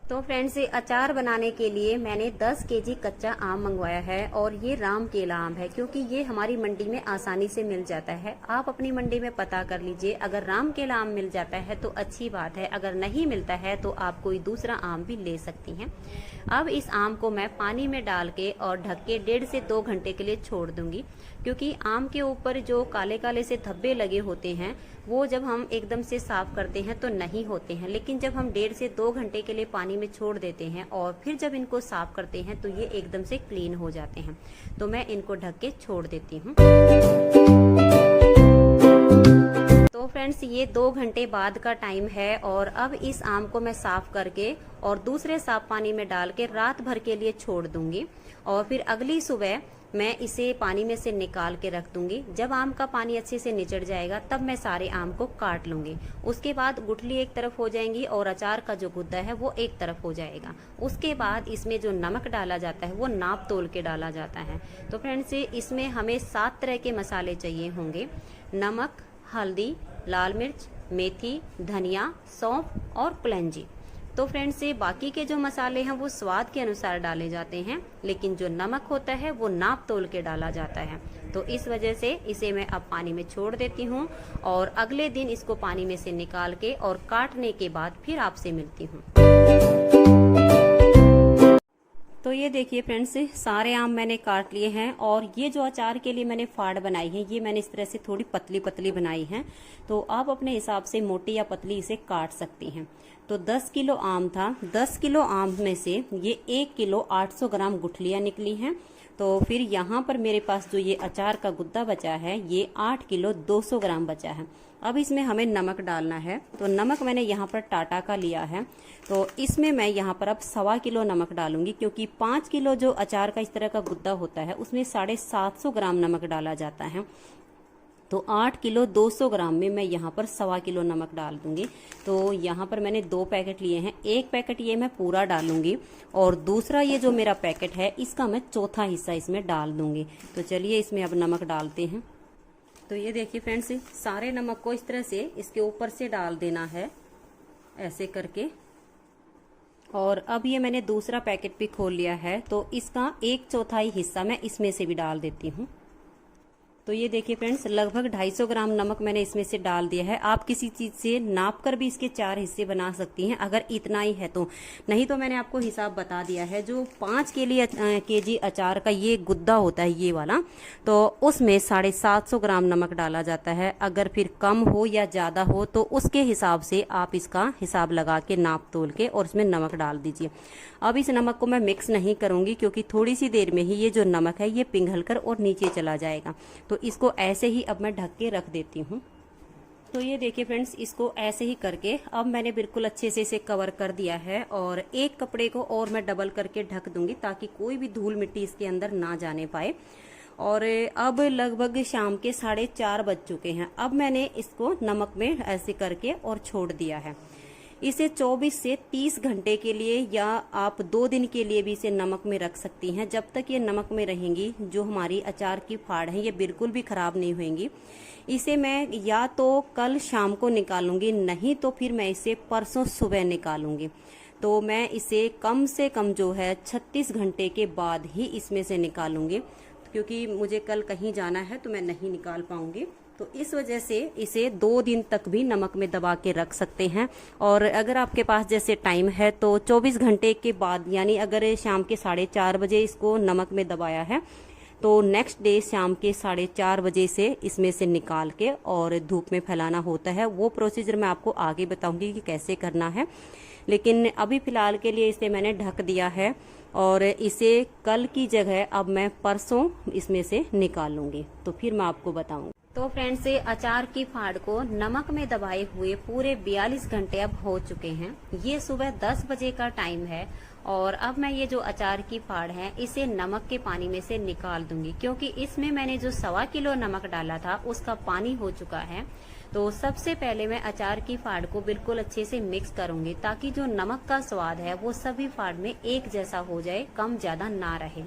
तो फ्रेंड्स, ये अचार बनाने के लिए मैंने 10 केजी कच्चा आम मंगवाया है और ये राम केला आम है, क्योंकि ये हमारी मंडी में आसानी से मिल जाता है। आप अपनी मंडी में पता कर लीजिए, अगर राम केला आम मिल जाता है तो अच्छी बात है, अगर नहीं मिलता है तो आप कोई दूसरा आम भी ले सकती हैं। अब इस आम को मैं पानी में डाल के और ढक के 1.5 से 2 घंटे के लिए छोड़ दूंगी, क्योंकि आम के ऊपर जो काले काले से धब्बे लगे होते हैं वो जब हम एकदम से साफ करते हैं तो नहीं होते हैं, लेकिन जब हम 1.5 से 2 घंटे के लिए पानी में छोड़ देते हैं और फिर जब इनको साफ करते हैं तो ये एकदम से क्लीन हो जाते हैं। तो मैं इनको ढक के छोड़ देती हूँ। तो फ्रेंड्स, ये 2 घंटे बाद का टाइम है और अब इस आम को मैं साफ करके और दूसरे साफ पानी में डाल के रात भर के लिए छोड़ दूंगी और फिर अगली सुबह मैं इसे पानी में से निकाल के रख दूंगी। जब आम का पानी अच्छे से निचड़ जाएगा तब मैं सारे आम को काट लूंगी। उसके बाद गुठली एक तरफ हो जाएंगी और अचार का जो गुद्दा है वो एक तरफ हो जाएगा। उसके बाद इसमें जो नमक डाला जाता है वो नाप तोल के डाला जाता है। तो फ्रेंड्स, इसमें हमें 7 तरह के मसाले चाहिए होंगे: नमक, हल्दी, लाल मिर्च, मेथी, धनिया, सौंफ और कलौंजी। तो फ्रेंड्स, ये बाकी के जो मसाले हैं वो स्वाद के अनुसार डाले जाते हैं, लेकिन जो नमक होता है वो नाप तोल के डाला जाता है। तो इस वजह से इसे मैं अब पानी में छोड़ देती हूँ और अगले दिन इसको पानी में से निकाल के और काटने के बाद फिर आपसे मिलती हूँ। तो ये देखिए फ्रेंड्स, सारे आम मैंने काट लिए हैं और ये जो अचार के लिए मैंने फाड़ बनाई है ये मैंने इस तरह से थोड़ी पतली पतली बनाई है। तो आप अपने हिसाब से मोटी या पतली इसे काट सकती हैं। तो 10 किलो आम था, 10 किलो आम में से ये 1 किलो 800 ग्राम गुठलियां निकली हैं। तो फिर यहाँ पर मेरे पास जो ये अचार का गुद्दा बचा है ये 8 किलो 200 ग्राम बचा है। अब इसमें हमें नमक डालना है। तो नमक मैंने यहाँ पर टाटा का लिया है, तो इसमें मैं यहाँ पर अब 1.25 किलो नमक डालूंगी, क्योंकि 5 किलो जो अचार का इस तरह का गुद्दा होता है उसमें 750 ग्राम नमक डाला जाता है। तो 8 किलो 200 ग्राम में मैं यहाँ पर 1.25 किलो नमक डाल दूंगी। तो यहाँ पर मैंने 2 पैकेट लिए हैं, एक पैकेट ये मैं पूरा डालूंगी और दूसरा ये जो मेरा पैकेट है इसका मैं चौथा हिस्सा इसमें डाल दूंगी। तो चलिए इसमें अब नमक डालते हैं। तो ये देखिए फ्रेंड्स, सारे नमक को इस तरह से इसके ऊपर से डाल देना है, ऐसे करके। और अब ये मैंने दूसरा पैकेट भी खोल लिया है, तो इसका 1/4 हिस्सा मैं इसमें से भी डाल देती हूँ। तो ये देखिए फ्रेंड्स, लगभग 250 ग्राम नमक मैंने इसमें से डाल दिया है। आप किसी चीज से नाप कर भी इसके 4 हिस्से बना सकती हैं अगर इतना ही है तो, नहीं तो मैंने आपको हिसाब बता दिया है। जो 5 केजी अचार का ये गुद्दा होता है ये वाला, तो उसमें 750 ग्राम नमक डाला जाता है। अगर फिर कम हो या ज्यादा हो तो उसके हिसाब से आप इसका हिसाब लगा के नाप तोल के और इसमें नमक डाल दीजिए। अब इस नमक को मैं मिक्स नहीं करूंगी, क्योंकि थोड़ी सी देर में ही ये जो नमक है ये पिघल कर और नीचे चला जाएगा। तो इसको ऐसे ही अब मैं ढक के रख देती हूँ। तो ये देखिए फ्रेंड्स, इसको ऐसे ही करके अब मैंने बिल्कुल अच्छे से इसे कवर कर दिया है और एक कपड़े को और मैं डबल करके ढक दूंगी, ताकि कोई भी धूल मिट्टी इसके अंदर ना जाने पाए। और अब लगभग शाम के 4:30 बज चुके हैं। अब मैंने इसको नमक में ऐसे करके और छोड़ दिया है। इसे 24 से 30 घंटे के लिए या आप 2 दिन के लिए भी इसे नमक में रख सकती हैं। जब तक ये नमक में रहेंगी, जो हमारी अचार की फाड़ है ये बिल्कुल भी खराब नहीं होंगी। इसे मैं या तो कल शाम को निकालूंगी, नहीं तो फिर मैं इसे परसों सुबह निकालूंगी। तो मैं इसे कम से कम जो है 36 घंटे के बाद ही इसमें से निकालूंगी, क्योंकि मुझे कल कहीं जाना है तो मैं नहीं निकाल पाऊंगी। तो इस वजह से इसे 2 दिन तक भी नमक में दबा के रख सकते हैं। और अगर आपके पास जैसे टाइम है तो 24 घंटे के बाद, यानी अगर शाम के 4:30 बजे इसको नमक में दबाया है तो नेक्स्ट डे शाम के 4:30 बजे से इसमें से निकाल के और धूप में फैलाना होता है। वो प्रोसीजर मैं आपको आगे बताऊंगी कि कैसे करना है, लेकिन अभी फिलहाल के लिए इसे मैंने ढक दिया है और इसे कल की जगह अब मैं परसों इसमें से निकालूंगी, तो फिर मैं आपको बताऊंगी। तो फ्रेंड्स, अचार की फाड़ को नमक में दबाए हुए पूरे 42 घंटे अब हो चुके हैं। ये सुबह 10 बजे का टाइम है और अब मैं ये जो अचार की फाड़ है इसे नमक के पानी में से निकाल दूंगी, क्योंकि इसमें मैंने जो 1.25 किलो नमक डाला था उसका पानी हो चुका है। तो सबसे पहले मैं अचार की फाड़ को बिल्कुल अच्छे से मिक्स करूंगी, ताकि जो नमक का स्वाद है वो सभी फाड़ में एक जैसा हो जाए, कम ज्यादा ना रहे।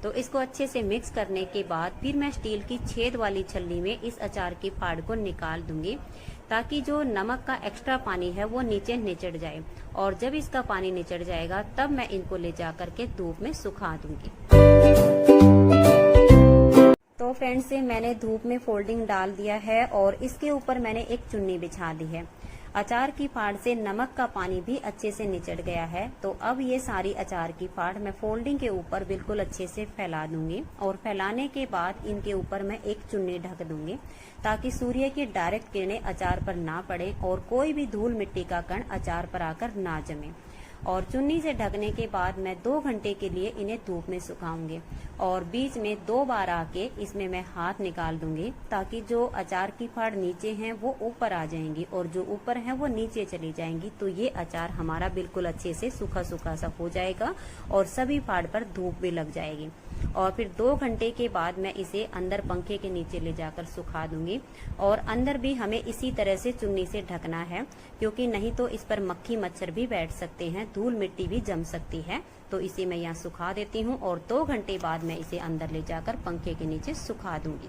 तो इसको अच्छे से मिक्स करने के बाद फिर मैं स्टील की छेद वाली छलनी में इस अचार की फाड़ को निकाल दूंगी, ताकि जो नमक का एक्स्ट्रा पानी है वो नीचे निचड़ जाए। और जब इसका पानी निचड़ जाएगा तब मैं इनको ले जा करके धूप में सुखा दूंगी। तो फ्रेंड्स मैंने धूप में फोल्डिंग डाल दिया है और इसके ऊपर मैंने एक चुन्नी बिछा दी है। अचार की फाड़ से नमक का पानी भी अच्छे से निचड़ गया है। तो अब ये सारी अचार की फाड़ मैं फोल्डिंग के ऊपर बिल्कुल अच्छे से फैला दूंगी और फैलाने के बाद इनके ऊपर मैं एक चुन्नी ढक दूंगी ताकि सूर्य की डायरेक्ट किरणें अचार पर ना पड़े और कोई भी धूल मिट्टी का कण अचार पर आकर ना जमे। और चुन्नी से ढकने के बाद मैं 2 घंटे के लिए इन्हें धूप में सुखाऊंगी और बीच में 2 बार आके इसमें मैं हाथ निकाल दूंगी ताकि जो अचार की फाड़ नीचे हैं वो ऊपर आ जाएंगी और जो ऊपर है वो नीचे चली जाएंगी। तो ये अचार हमारा बिल्कुल अच्छे से सूखा सूखा सा हो जाएगा और सभी फाड़ पर धूप भी लग जाएगी। और फिर 2 घंटे के बाद मैं इसे अंदर पंखे के नीचे ले जाकर सुखा दूंगी और अंदर भी हमें इसी तरह से चुन्नी से ढकना है क्योंकि नहीं तो इस पर मक्खी मच्छर भी बैठ सकते हैं, धूल मिट्टी भी जम सकती है। तो इसे मैं यहाँ सुखा देती हूँ और 2 घंटे बाद मैं इसे अंदर ले जाकर पंखे के नीचे सुखा दूंगी।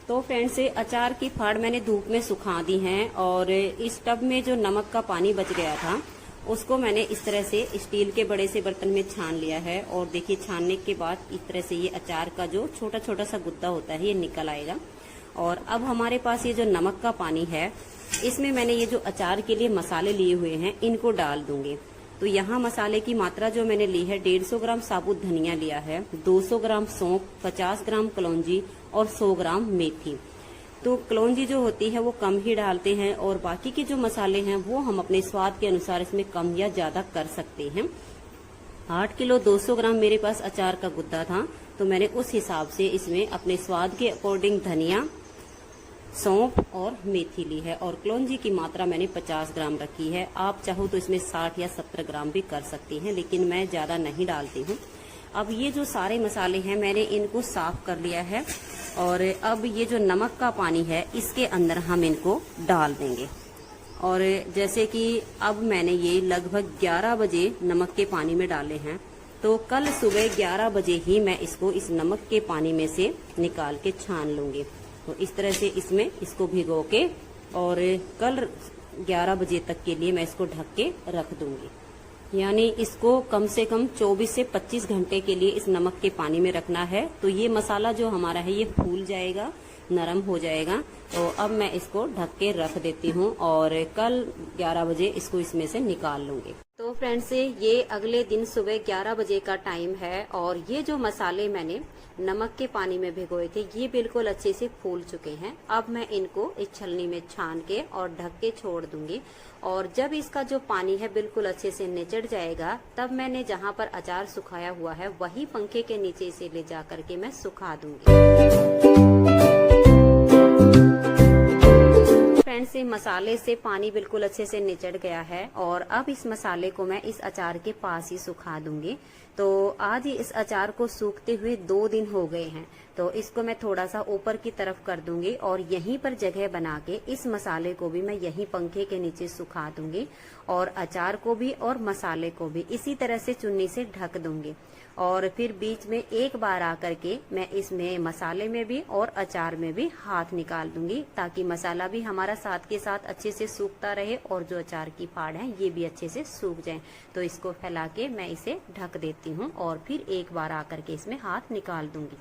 तो फ्रेंड्स अचार की फाड़ मैंने धूप में सुखा दी है और इस टब में जो नमक का पानी बच गया था उसको मैंने इस तरह से स्टील के बड़े से बर्तन में छान लिया है। और देखिए छानने के बाद इस तरह से ये अचार का जो छोटा छोटा सा गुद्दा होता है ये निकल आएगा। और अब हमारे पास ये जो नमक का पानी है इसमें मैंने ये जो अचार के लिए मसाले लिए हुए हैं इनको डाल दूंगी। तो यहाँ मसाले की मात्रा जो मैंने ली है 150 ग्राम साबुत धनिया लिया है, 200 ग्राम सौंफ, 50 ग्राम कलौंजी और 100 ग्राम मेथी। तो कलौंजी जो होती है वो कम ही डालते हैं और बाकी के जो मसाले हैं वो हम अपने स्वाद के अनुसार इसमें कम या ज्यादा कर सकते हैं। 8 किलो 200 ग्राम मेरे पास अचार का गुद्दा था तो मैंने उस हिसाब से इसमें अपने स्वाद के अकॉर्डिंग धनिया, सौंफ और मेथी ली है और कलौंजी की मात्रा मैंने 50 ग्राम रखी है। आप चाहो तो इसमें 60 या 70 ग्राम भी कर सकती हैं लेकिन मैं ज्यादा नहीं डालती हूँ। अब ये जो सारे मसाले हैं मैंने इनको साफ कर लिया है और अब ये जो नमक का पानी है इसके अंदर हम इनको डाल देंगे। और जैसे कि अब मैंने ये लगभग 11 बजे नमक के पानी में डाले हैं तो कल सुबह 11 बजे ही मैं इसको इस नमक के पानी में से निकाल के छान लूंगी। तो इस तरह से इसमें इसको भिगो के और कल 11 बजे तक के लिए मैं इसको ढक के रख दूंगी। यानी इसको कम से कम 24 से 25 घंटे के लिए इस नमक के पानी में रखना है। तो ये मसाला जो हमारा है ये फूल जाएगा, नरम हो जाएगा। तो अब मैं इसको ढक के रख देती हूँ और कल 11 बजे इसको इसमें से निकाल लूंगी। तो फ्रेंड्स ये अगले दिन सुबह 11 बजे का टाइम है और ये जो मसाले मैंने नमक के पानी में भिगोए थे ये बिल्कुल अच्छे से फूल चुके हैं। अब मैं इनको इस छलनी में छान के और ढक के छोड़ दूंगी और जब इसका जो पानी है बिल्कुल अच्छे से निचड़ जाएगा तब मैंने जहाँ पर अचार सुखाया हुआ है वही पंखे के नीचे से ले जा करके मैं सुखा दूंगी। फ्रेंड्स मसाले से पानी बिल्कुल अच्छे से निचड़ गया है और अब इस मसाले को मैं इस अचार के पास ही सुखा दूंगी। तो आज ही इस अचार को सूखते हुए 2 दिन हो गए हैं तो इसको मैं थोड़ा सा ऊपर की तरफ कर दूंगी और यहीं पर जगह बना के इस मसाले को भी मैं यहीं पंखे के नीचे सुखा दूंगी और अचार को भी और मसाले को भी इसी तरह से चुन्नी से ढक दूंगी। और फिर बीच में एक बार आकर के मैं इसमें मसाले में भी और अचार में भी हाथ निकाल दूंगी ताकि मसाला भी हमारा साथ के साथ अच्छे से सूखता रहे और जो अचार की फाड़ है ये भी अच्छे से सूख जाए। तो इसको फैला के मैं इसे ढक देती हूँ और फिर एक बार आकर के इसमें हाथ निकाल दूंगी।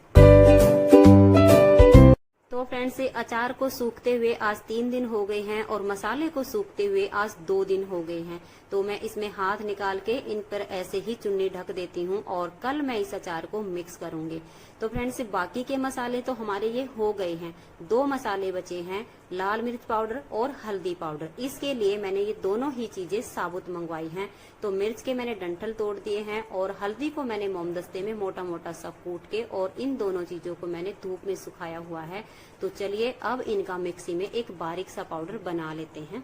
तो फ्रेंड्स अचार को सूखते हुए आज 3 दिन हो गए हैं और मसाले को सूखते हुए आज 2 दिन हो गए हैं। तो मैं इसमें हाथ निकाल के इन पर ऐसे ही चुन्नी ढक देती हूँ और कल मैं इस अचार को मिक्स करूंगी। तो फ्रेंड्स बाकी के मसाले तो हमारे ये हो गए हैं, 2 मसाले बचे हैं, लाल मिर्च पाउडर और हल्दी पाउडर। इसके लिए मैंने ये दोनों ही चीजें साबुत मंगवाई हैं। तो मिर्च के मैंने डंठल तोड़ दिए हैं और हल्दी को मैंने मोमदस्ते में मोटा मोटा सा कूट के और इन दोनों चीजों को मैंने धूप में सुखाया हुआ है। तो चलिए अब इनका मिक्सी में एक बारीक सा पाउडर बना लेते हैं।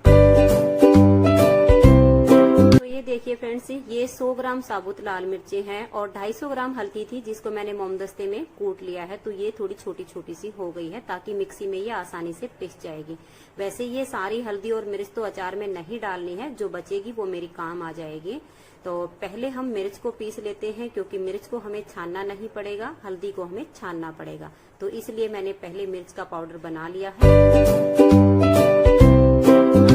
तो ये ये देखिए फ्रेंड्स, ये 100 ग्राम साबुत लाल मिर्चें हैं और 250 ग्राम हल्दी थी जिसको मैंने मोमदस्ते में कूट लिया है। तो ये थोड़ी छोटी छोटी सी हो गई है ताकि मिक्सी में ये आसानी से पिस जाएगी। वैसे ये सारी हल्दी और मिर्च तो अचार में नहीं डालनी है, जो बचेगी वो मेरी काम आ जाएगी। तो पहले हम मिर्च को पीस लेते हैं क्योंकि मिर्च को हमें छानना नहीं पड़ेगा, हल्दी को हमें छानना पड़ेगा। तो इसलिए मैंने पहले मिर्च का पाउडर बना लिया है।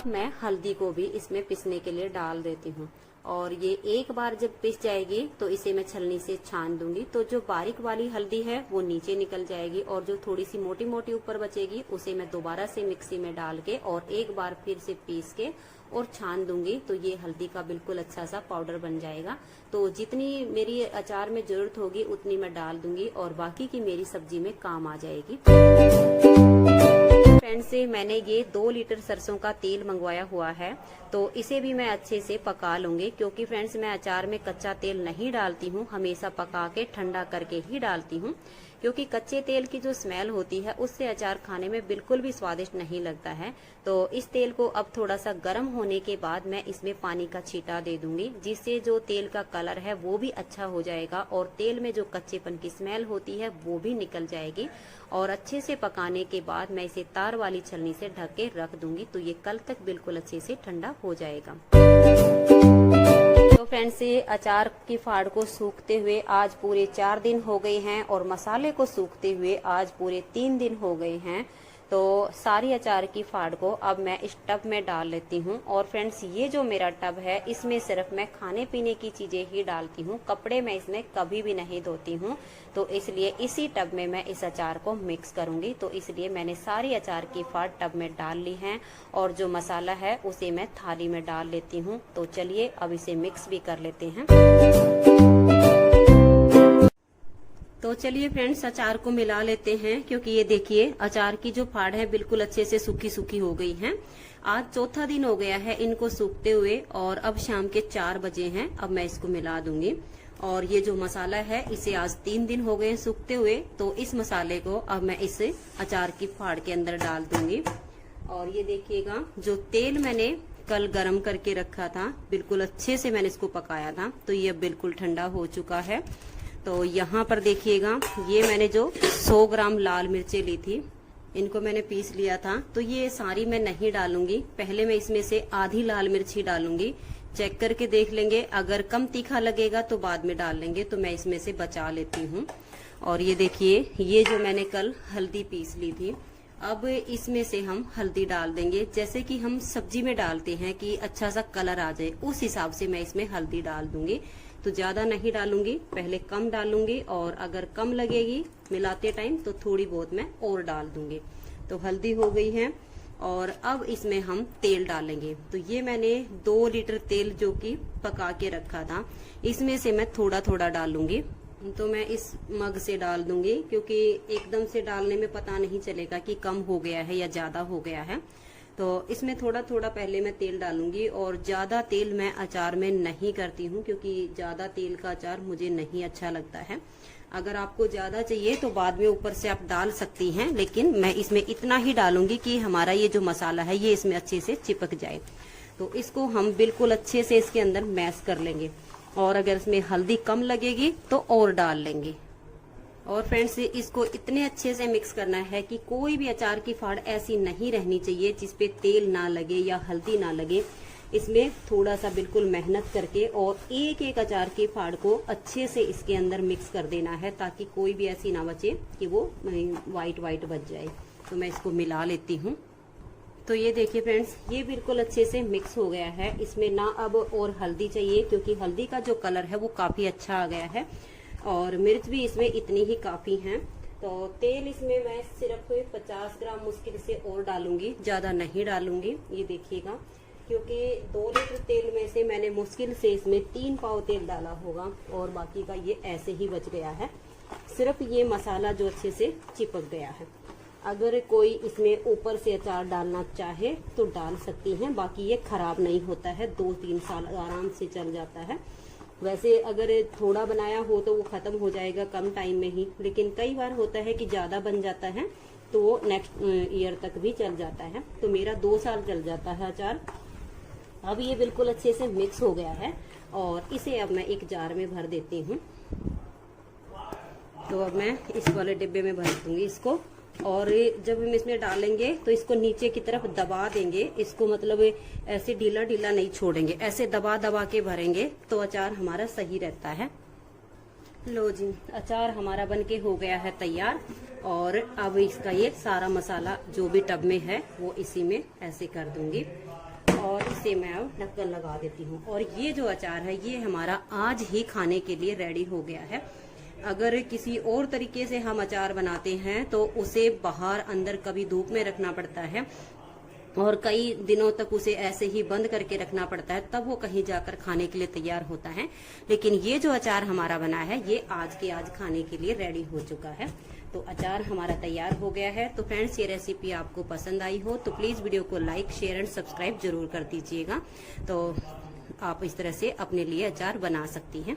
मैं हल्दी को भी इसमें पिसने के लिए डाल देती हूँ और ये एक बार जब पिस जाएगी तो इसे मैं छलनी से छान दूंगी। तो जो बारीक वाली हल्दी है वो नीचे निकल जाएगी और जो थोड़ी सी मोटी मोटी ऊपर बचेगी उसे मैं दोबारा से मिक्सी में डाल के और एक बार फिर से पीस के और छान दूंगी। तो ये हल्दी का बिल्कुल अच्छा सा पाउडर बन जाएगा। तो जितनी मेरी अचार में जरूरत होगी उतनी मैं डाल दूंगी और बाकी की मेरी सब्जी में काम आ जाएगी। फ्रेंड्स, मैंने ये 2 लीटर सरसों का तेल मंगवाया हुआ है, तो इसे भी मैं अच्छे से पका लूंगी क्योंकि फ्रेंड्स मैं अचार में कच्चा तेल नहीं डालती हूँ, हमेशा पका के ठंडा करके ही डालती हूँ। क्योंकि कच्चे तेल की जो स्मेल होती है उससे अचार खाने में बिल्कुल भी स्वादिष्ट नहीं लगता है। तो इस तेल को अब थोड़ा सा गर्म होने के बाद मैं इसमें पानी का छींटा दे दूंगी, जिससे जो तेल का कलर है वो भी अच्छा हो जाएगा और तेल में जो कच्चेपन की स्मेल होती है वो भी निकल जाएगी। और अच्छे से पकाने के बाद मैं इसे तार वाली छलनी से ढक के रख दूंगी। तो ये कल तक बिल्कुल अच्छे से ठंडा हो जाएगा। तो फ्रेंड्स, अचार की फाड़ को सूखते हुए आज पूरे 4 दिन हो गए हैं और मसाले को सूखते हुए आज पूरे 3 दिन हो गए हैं। तो सारी अचार की फाड़ को अब मैं इस टब में डाल लेती हूँ। और फ्रेंड्स, ये जो मेरा टब है इसमें सिर्फ मैं खाने पीने की चीजें ही डालती हूँ, कपड़े मैं इसमें कभी भी नहीं धोती हूँ। तो इसलिए इसी टब में मैं इस अचार को मिक्स करूंगी। तो इसलिए मैंने सारी अचार की फाड़ टब में डाल ली है और जो मसाला है उसे मैं थाली में डाल लेती हूँ। तो चलिए अब इसे मिक्स भी कर लेते हैं। तो चलिए फ्रेंड्स, अचार को मिला लेते हैं क्योंकि ये देखिए अचार की जो फाड़ है बिल्कुल अच्छे से सूखी सूखी हो गई है। आज चौथा दिन हो गया है इनको सूखते हुए और अब शाम के 4 बजे हैं। अब मैं इसको मिला दूंगी और ये जो मसाला है इसे आज 3 दिन हो गए सूखते हुए। तो इस मसाले को अब मैं इस अचार की फाड़ के अंदर डाल दूंगी। और ये देखिएगा जो तेल मैंने कल गरम करके रखा था, बिल्कुल अच्छे से मैंने इसको पकाया था, तो ये बिल्कुल ठंडा हो चुका है। तो यहाँ पर देखिएगा ये मैंने जो 100 ग्राम लाल मिर्चें ली थी इनको मैंने पीस लिया था। तो ये सारी मैं नहीं डालूंगी, पहले मैं इसमें से आधी लाल मिर्च ही डालूंगी। चेक करके देख लेंगे, अगर कम तीखा लगेगा तो बाद में डाल लेंगे। तो मैं इसमें से बचा लेती हूँ। और ये देखिए ये जो मैंने कल हल्दी पीस ली थी, अब इसमें से हम हल्दी डाल देंगे जैसे कि हम सब्जी में डालते हैं कि अच्छा सा कलर आ जाए, उस हिसाब से मैं इसमें हल्दी डाल दूंगी। तो ज्यादा नहीं डालूंगी, पहले कम डालूंगी और अगर कम लगेगी मिलाते टाइम तो थोड़ी बहुत मैं और डाल दूंगी। तो हल्दी हो गई है और अब इसमें हम तेल डालेंगे। तो ये मैंने 2 लीटर तेल जो कि पका के रखा था, इसमें से मैं थोड़ा थोड़ा डालूंगी। तो मैं इस मग से डाल दूंगी क्योंकि एकदम से डालने में पता नहीं चलेगा कि कम हो गया है या ज्यादा हो गया है। तो इसमें थोड़ा थोड़ा पहले मैं तेल डालूंगी और ज्यादा तेल मैं अचार में नहीं करती हूँ क्योंकि ज्यादा तेल का अचार मुझे नहीं अच्छा लगता है। अगर आपको ज्यादा चाहिए तो बाद में ऊपर से आप डाल सकती हैं, लेकिन मैं इसमें इतना ही डालूंगी कि हमारा ये जो मसाला है ये इसमें अच्छे से चिपक जाए। तो इसको हम बिल्कुल अच्छे से इसके अंदर मैश कर लेंगे और अगर इसमें हल्दी कम लगेगी तो और डाल लेंगे। और फ्रेंड्स, इसको इतने अच्छे से मिक्स करना है कि कोई भी अचार की फाड़ ऐसी नहीं रहनी चाहिए जिसपे तेल ना लगे या हल्दी ना लगे। इसमें थोड़ा सा बिल्कुल मेहनत करके और एक एक अचार की फाड़ को अच्छे से इसके अंदर मिक्स कर देना है ताकि कोई भी ऐसी ना बचे कि वो वाइट वाइट बच जाए। तो मैं इसको मिला लेती हूँ। तो ये देखिए फ्रेंड्स, ये बिल्कुल अच्छे से मिक्स हो गया है। इसमें ना अब और हल्दी चाहिए क्योंकि हल्दी का जो कलर है वो काफी अच्छा आ गया है और मिर्च भी इसमें इतनी ही काफी है। तो तेल इसमें मैं सिर्फ 50 ग्राम मुश्किल से और डालूंगी, ज्यादा नहीं डालूंगी। ये देखिएगा क्योंकि 2 लीटर तेल में से मैंने मुश्किल से इसमें 3 पाव तेल डाला होगा और बाकी का ये ऐसे ही बच गया है। सिर्फ ये मसाला जो अच्छे से चिपक गया है। अगर कोई इसमें ऊपर से अचार डालना चाहे तो डाल सकती हैं, बाकी ये खराब नहीं होता है, 2-3 साल आराम से चल जाता है। वैसे अगर थोड़ा बनाया हो तो वो खत्म हो जाएगा कम टाइम में ही, लेकिन कई बार होता है कि ज्यादा बन जाता है तो वो नेक्स्ट ईयर तक भी चल जाता है। तो मेरा 2 साल चल जाता है अचार। अब ये बिल्कुल अच्छे से मिक्स हो गया है और इसे अब मैं एक जार में भर देती हूँ। तो अब मैं इस वाले डिब्बे में भर दूंगी इसको, और जब हम इसमें डालेंगे तो इसको नीचे की तरफ दबा देंगे। इसको मतलब ऐसे ढीला ढीला नहीं छोड़ेंगे, ऐसे दबा दबा के भरेंगे तो अचार हमारा सही रहता है। लो जी, अचार हमारा बनके हो गया है तैयार। और अब इसका ये सारा मसाला जो भी टब में है वो इसी में ऐसे कर दूंगी और इसे मैं अब ढक्कन लगा देती हूँ। और ये जो अचार है ये हमारा आज ही खाने के लिए रेडी हो गया है। अगर किसी और तरीके से हम अचार बनाते हैं तो उसे बाहर अंदर कभी धूप में रखना पड़ता है और कई दिनों तक उसे ऐसे ही बंद करके रखना पड़ता है, तब वो कहीं जाकर खाने के लिए तैयार होता है। लेकिन ये जो अचार हमारा बना है ये आज के आज खाने के लिए रेडी हो चुका है। तो अचार हमारा तैयार हो गया है। तो फ्रेंड्स, ये रेसिपी आपको पसंद आई हो तो प्लीज वीडियो को लाइक, शेयर एंड सब्सक्राइब जरूर कर दीजिएगा। तो आप इस तरह से अपने लिए अचार बना सकती हैं।